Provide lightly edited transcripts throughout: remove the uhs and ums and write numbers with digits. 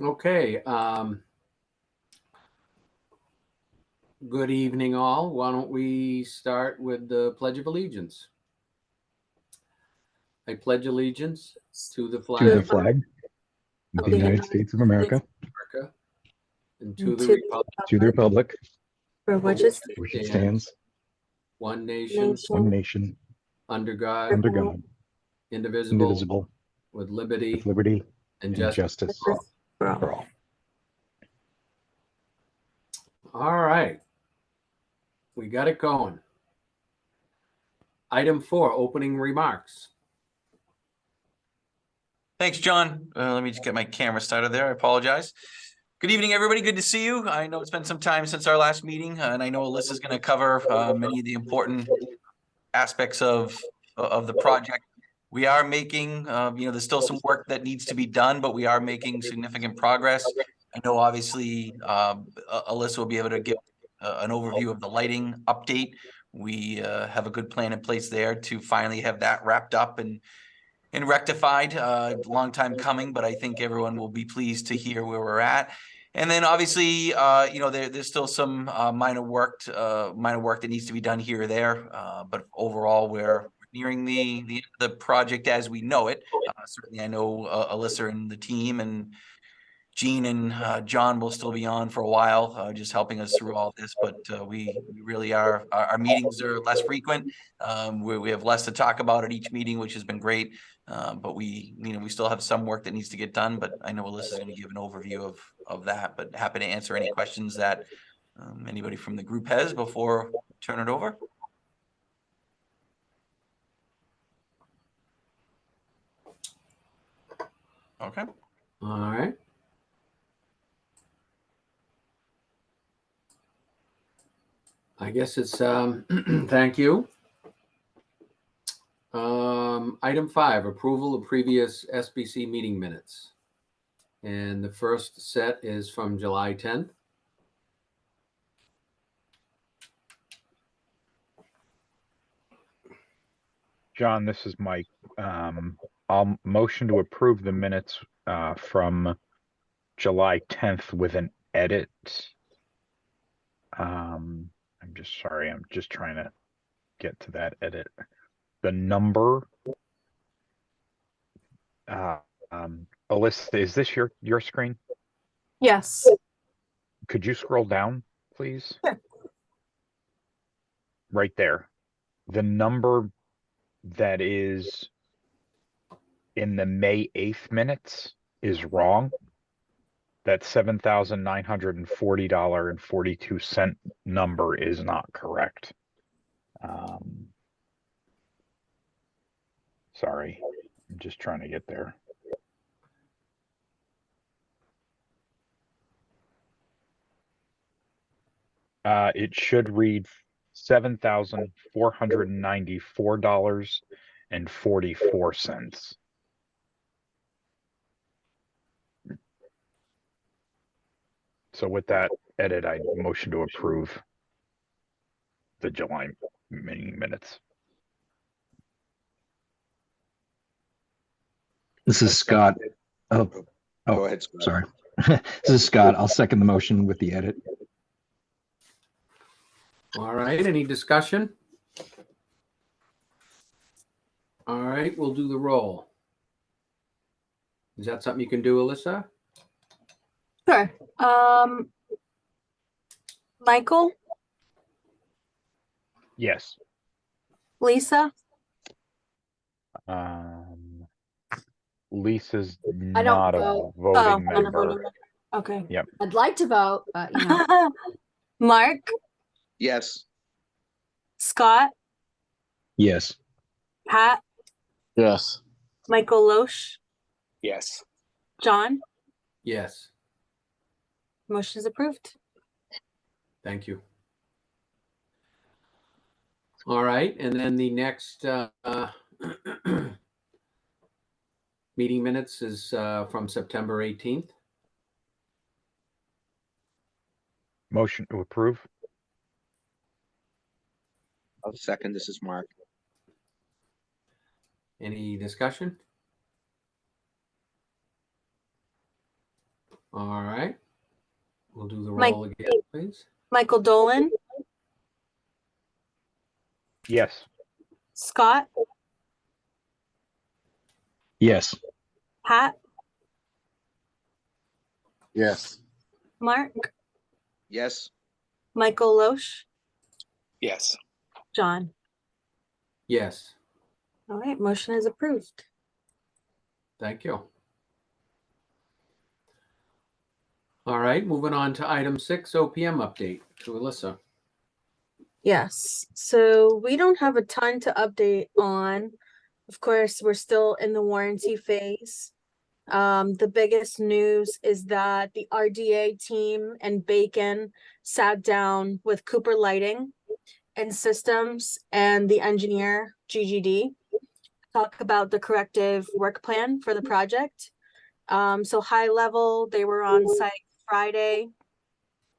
Okay. Good evening, all. Why don't we start with the Pledge of Allegiance? I pledge allegiance to the flag of the United States of America, and to the republic for which it which stands one nation, under God, indivisible, with liberty and justice for all. All right. We got it going. Item 4, opening remarks. Thanks, John. Let me just get my camera started there. I apologize. Good evening, everybody. Good to see you. I know it's been some time since our last meeting, and I know Alyssa's going to cover many of the important aspects of the project. We are making, there's still some work that needs to be done, but we are making significant progress. I know, obviously, Alyssa will be able to give an overview of the lighting update. We have a good plan in place there to finally have that wrapped up and rectified. Long time coming, but I think everyone will be pleased to hear where we're at. And then obviously, there's still some minor work that needs to be done here or there. But overall, we're nearing the project as we know it. Certainly, I know Alyssa and the team and Gene and John will still be on for a while, just helping us through all this. But we really are. Our meetings are less frequent. We have less to talk about at each meeting, which has been great. But we still have some work that needs to get done. But I know Alyssa's going to give an overview of that. But happy to answer any questions that anybody from the group has before I turn it over. Okay. All right. I guess it's thank you. Item 5, approval of previous SBC meeting minutes. And the first set is from July 10th. John, this is Mike. I'll motion to approve the minutes from July 10th with an edit. I'm just trying to get to that edit. The number, Alyssa, is this your screen? Yes. Could you scroll down, please? Sure. Right there. The number that is in the May 8th minutes is wrong. That $7,940.42 number is not correct. Sorry, I'm just trying to get there. It should read $7,494.44. So with that edit, I motion to approve the July meeting minutes. This is Scott. Go ahead, Scott. Sorry. This is Scott. I'll second the motion with the edit. All right. Any discussion? All right. We'll do the roll. Is that something you can do, Alyssa? Sure. Michael, Yes. Lisa, Lisa's I don't not a vote. voting not a member. voting member. Okay. Yep. I'd like to vote, but you know. Mark, Yes. Scott, Yes. Pat, Yes. Michael Loesch, Yes. John. Yes. Motion is approved. Thank you. All right. And then the next meeting minutes is from September 18th. Motion to approve. I'll second. This is Mark. Any discussion? All right. We'll do the Mike- roll again, please. Michael Dolan, Yes. Scott, Yes. Pat, Yes. Mark, Yes. Michael Loesch, Yes. John. Yes, All right, motion is approved. thank you. All right, moving on to item 6, OPM update to Alyssa. Yes, so we don't have a ton to update on. Of course, we're still in the warranty phase. The biggest news is that the RDA team and Bacon sat down with Cooper Lighting and Systems and the engineer GGD, talk about the corrective work plan for the project. So high level, they were on site Friday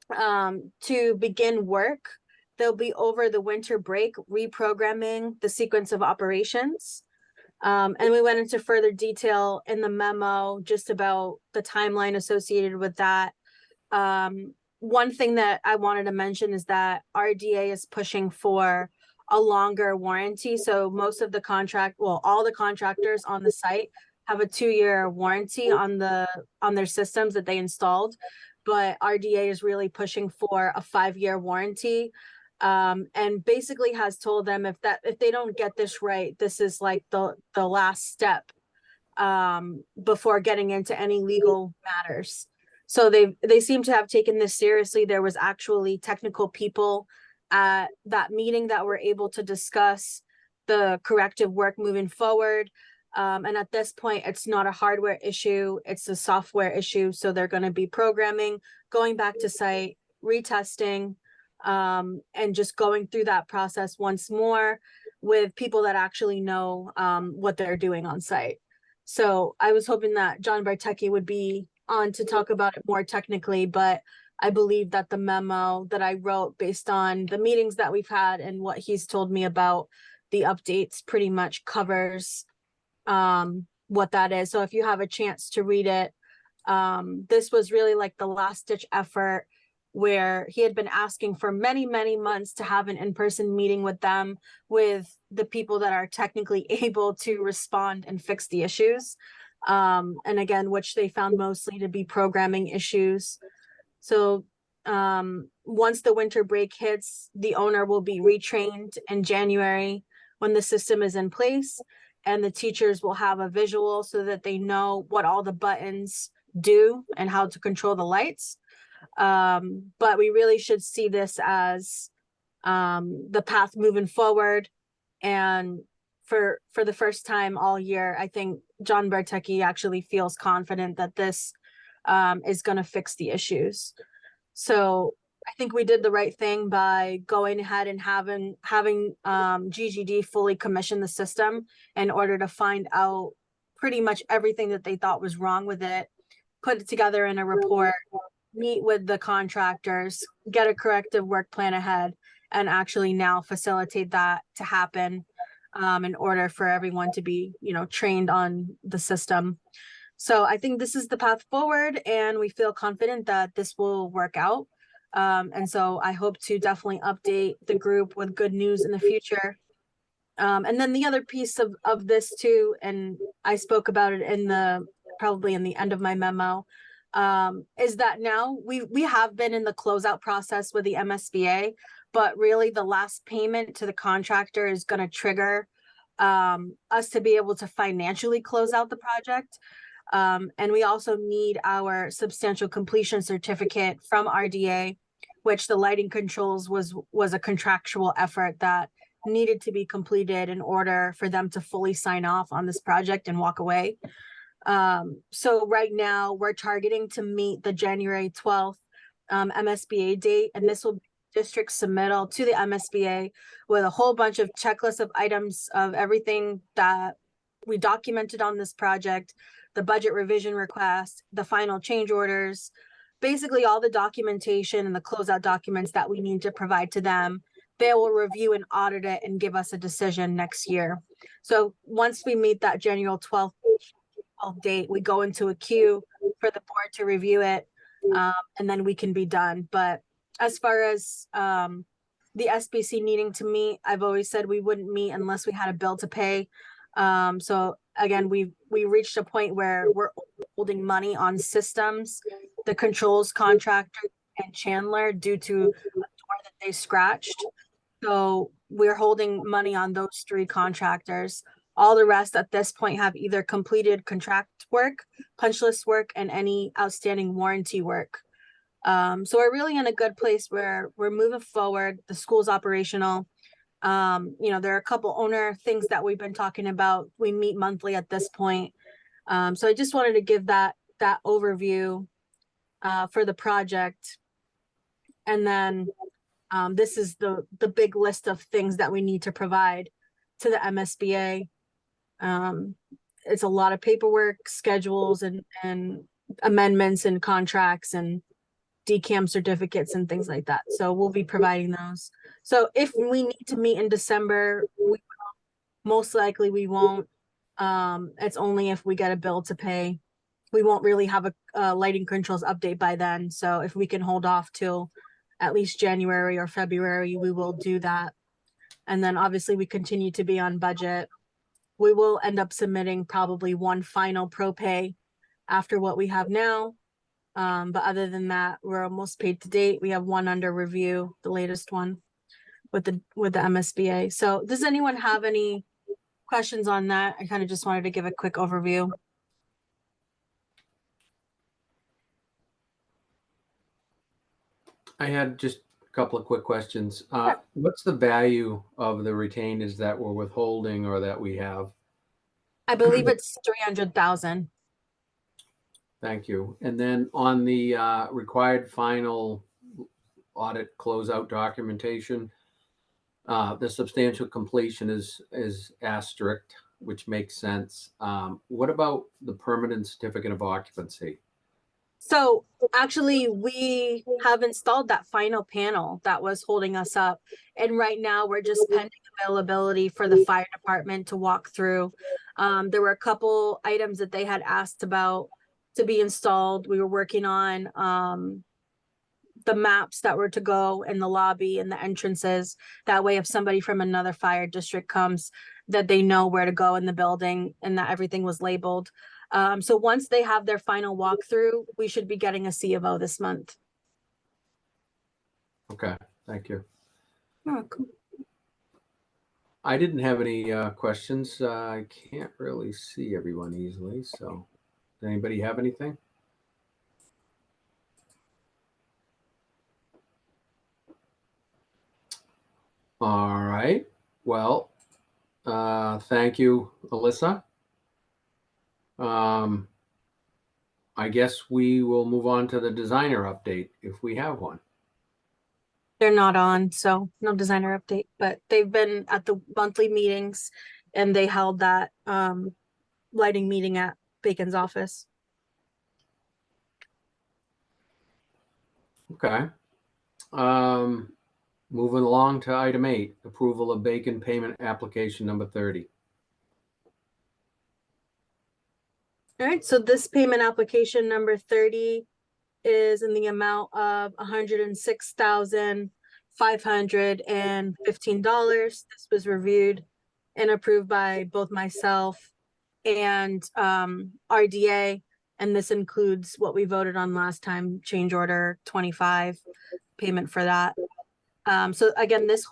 to begin work. They'll be over the winter break reprogramming the sequence of operations. And we went into further detail in the memo just about the timeline associated with that. One thing that I wanted to mention is that RDA is pushing for a longer warranty. So most of the all the contractors on the site have a 2-year warranty on their systems that they installed, but RDA is really pushing for a 5-year warranty. And basically has told them if they don't get this right, this is like the last step before getting into any legal matters. So they seem to have taken this seriously. There was actually technical people at that meeting that were able to discuss the corrective work moving forward. And at this point, it's not a hardware issue, it's a software issue. So they're going to be programming, going back to site, retesting, and just going through that process once more with people that actually know what they're doing on site. So I was hoping that John Bartecki would be on to talk about it more technically, but I believe that the memo that I wrote based on the meetings that we've had and what he's told me about the updates pretty much covers what that is. So if you have a chance to read it, this was really like the last ditch effort where he had been asking for many, many months to have an in-person meeting with them, with the people that are technically able to respond and fix the issues. And again, which they found mostly to be programming issues. So once the winter break hits, the owner will be retrained in January when the system is in place, and the teachers will have a visual so that they know what all the buttons do and how to control the lights. But we really should see this as the path moving forward. And for the first time all year, I think John Bartecki actually feels confident that this is going to fix the issues. So I think we did the right thing by going ahead and having GGD fully commission the system in order to find out pretty much everything that they thought was wrong with it, put it together in a report, meet with the contractors, get a corrective work plan ahead, and actually now facilitate that to happen in order for everyone to be, trained on the system. So I think this is the path forward, and we feel confident that this will work out. And so I hope to definitely update the group with good news in the future. And then the other piece of this too, and I spoke about it probably in the end of my memo, is that now we have been in the closeout process with the MSBA, but really the last payment to the contractor is going to trigger us to be able to financially close out the project. And we also need our substantial completion certificate from RDA, which the lighting controls was a contractual effort that needed to be completed in order for them to fully sign off on this project and walk away. So right now we're targeting to meet the January 12th MSBA date, and this will be district submittal to the MSBA with a whole bunch of checklists of items of everything that we documented on this project, the budget revision request, the final change orders, basically all the documentation and the closeout documents that we need to provide to them. They will review and audit it and give us a decision next year. So once we meet that January 12th date, we go into a queue for the board to review it. And then we can be done. But as far as the SBC needing to meet, I've always said we wouldn't meet unless we had a bill to pay. So again, we reached a point where we're holding money on systems, the controls contractor and Chandler, due to a door that they scratched. So we're holding money on those 3 contractors. All the rest at this point have either completed contract work, punch list work, and any outstanding warranty work. So we're really in a good place where we're moving forward. The school's operational. You know, there are a couple owner things that we've been talking about. We meet monthly at this point. So I just wanted to give that overview for the project. And then this is the big list of things that we need to provide to the MSBA. It's a lot of paperwork, schedules, and amendments and contracts and DCAM certificates and things like that. So we'll be providing those. So if we need to meet in December, we will. Most likely we won't. It's only if we get a bill to pay. We won't really have a lighting controls update by then. So if we can hold off till at least January or February, we will do that. And then obviously we continue to be on budget. We will end up submitting probably one final pro pay after what we have now. But other than that, we're almost paid to date. We have one under review, the latest one with the MSBA. So does anyone have any questions on that? I kind of just wanted to give a quick overview. I had just a couple of quick questions. What's the value of the retainers that we're withholding or that we have? I believe it's 300,000. Thank you. And then on the required final audit closeout documentation, the substantial completion is asterisk, which makes sense. What about the permanent certificate of occupancy? So actually we have installed that final panel that was holding us up. And right now we're just pending availability for the fire department to walk through. There were a couple items that they had asked about to be installed. We were working on the maps that were to go in the lobby and the entrances. That way, if somebody from another fire district comes, that they know where to go in the building and that everything was labeled. So once they have their final walkthrough, we should be getting a C of O this month. Okay, thank you. Oh, cool. I didn't have any questions. I can't really see everyone easily. So does anybody have anything? All right. Well, thank you, Alyssa. I guess we will move on to the designer update if we have one. They're not on, so no designer update, but they've been at the monthly meetings and they held that lighting meeting at Bacon's office. Okay. Moving along to item 8, approval of Bacon payment application number 30. All right, so this payment application number 30 is in the amount of $106,515. This was reviewed and approved by both myself and RDA, and this includes what we voted on last time, change order 25 payment for that. So again, this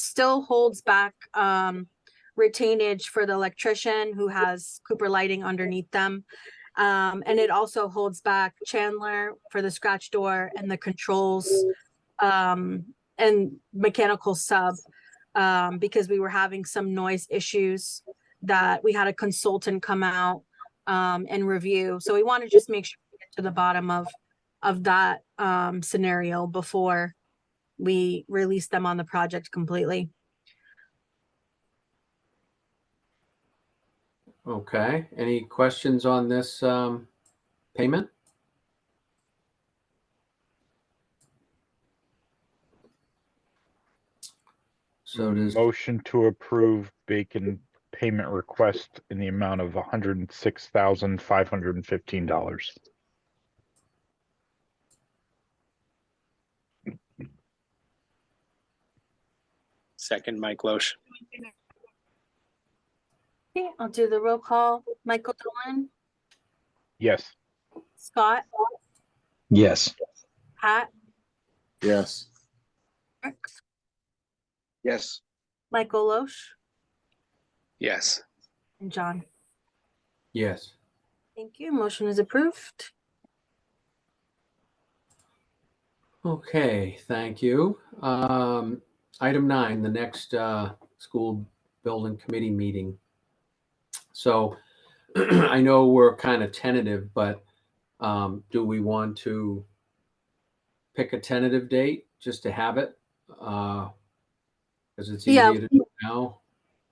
still holds back retainage for the electrician who has Cooper Lighting underneath them. And it also holds back Chandler for the scratch door and the controls and mechanical sub because we were having some noise issues that we had a consultant come out and review. So we want to just make sure we get to the bottom of that scenario before we release them on the project completely. Okay. Any questions on this payment? So does Motion to approve Bacon payment request in the amount of $106,515. Second, Mike Loesch. Okay, I'll do the roll call. Michael Dolan, Yes. Scott, Yes. Pat, Yes. Mark, Yes. Michael Loesch, Yes. and John. Yes. Thank you. Motion is approved. Okay, thank you. Item 9, the next school building committee meeting. So I know we're kind of tentative, but do we want to pick a tentative date just to have it? Because it's Yeah. easier to do now.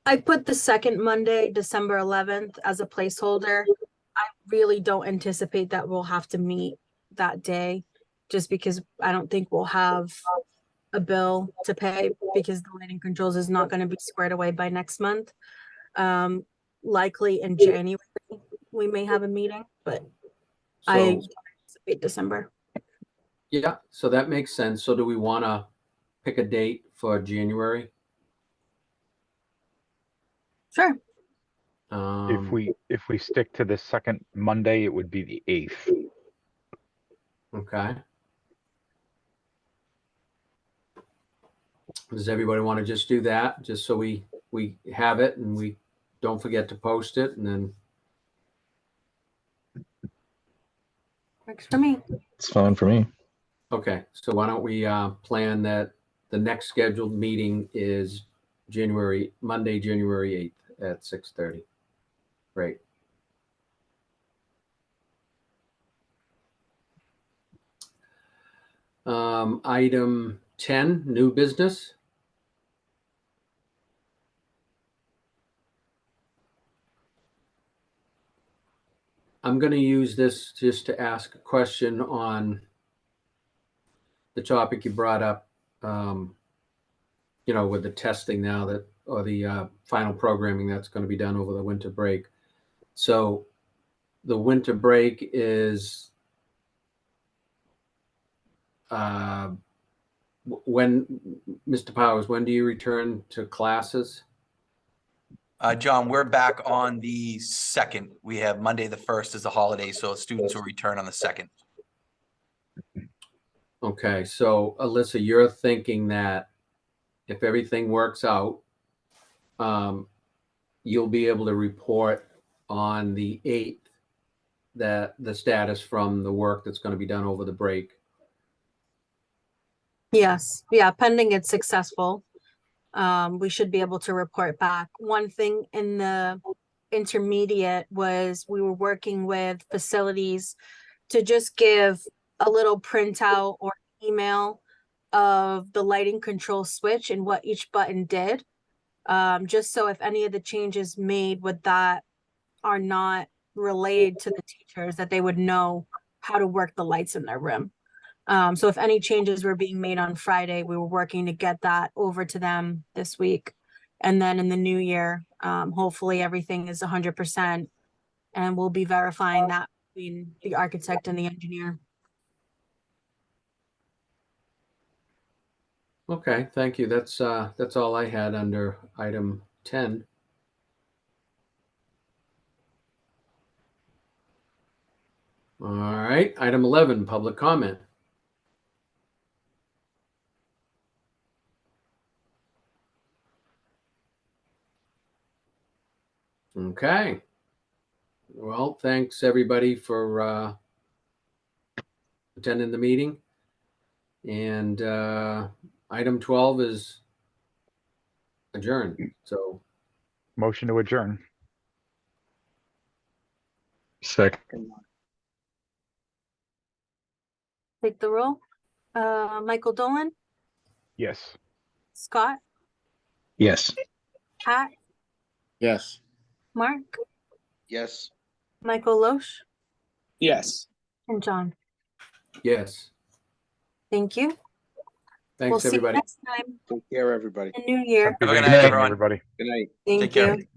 I put the second Monday, December 11th as a placeholder. I really don't anticipate that we'll have to meet that day, just because I don't think we'll have a bill to pay because the lighting controls is not going to be squared away by next month. Likely in January, we may have a meeting, but I So, don't anticipate December. yeah, so that makes sense. So do we want to pick a date for January? Sure. If we stick to the second Monday, it would be the 8th. Okay. Does everybody want to just do that, just so we have it and we don't forget to post it, and then Works for me. It's fine for me. okay. So why don't we plan that the next scheduled meeting is Monday, January 8th at 6:30. Great. Item 10, new business. I'm going to use this just to ask a question on the topic you brought up, with the testing now or the final programming that's going to be done over the winter break. So the winter break is when, Mr. Powers, when do you return to classes? John, we're back on the 2nd. We have Monday the 1st as a holiday, so students will return on the 2nd. Okay, so Alyssa, you're thinking that if everything works out, you'll be able to report on the 8th that the status from the work that's going to be done over the break. Yes. Yeah. Pending it's successful. We should be able to report back. One thing in the intermediate was we were working with facilities to just give a little printout or email of the lighting control switch and what each button did. Just so if any of the changes made with that are not relayed to the teachers, that they would know how to work the lights in their room. So if any changes were being made on Friday, we were working to get that over to them this week. And then in the new year, hopefully everything is 100%, and we'll be verifying that between the architect and the engineer. Okay, thank you. That's all I had under item 10. All right, item 11, public comment. Okay. Well, thanks everybody for attending the meeting. And item 12 is adjourned. So Motion to adjourn. Second. Take the roll. Michael Dolan, Yes. Scott, Yes. Pat, Yes. Mark, Yes. Michael Loesch, Yes. and John. yes, Thank you. We'll thanks see you everybody. next time Take care, everybody. in the new year. Have a good Thanksgiving, night, everyone. everybody. Good night. Thank Take care. you.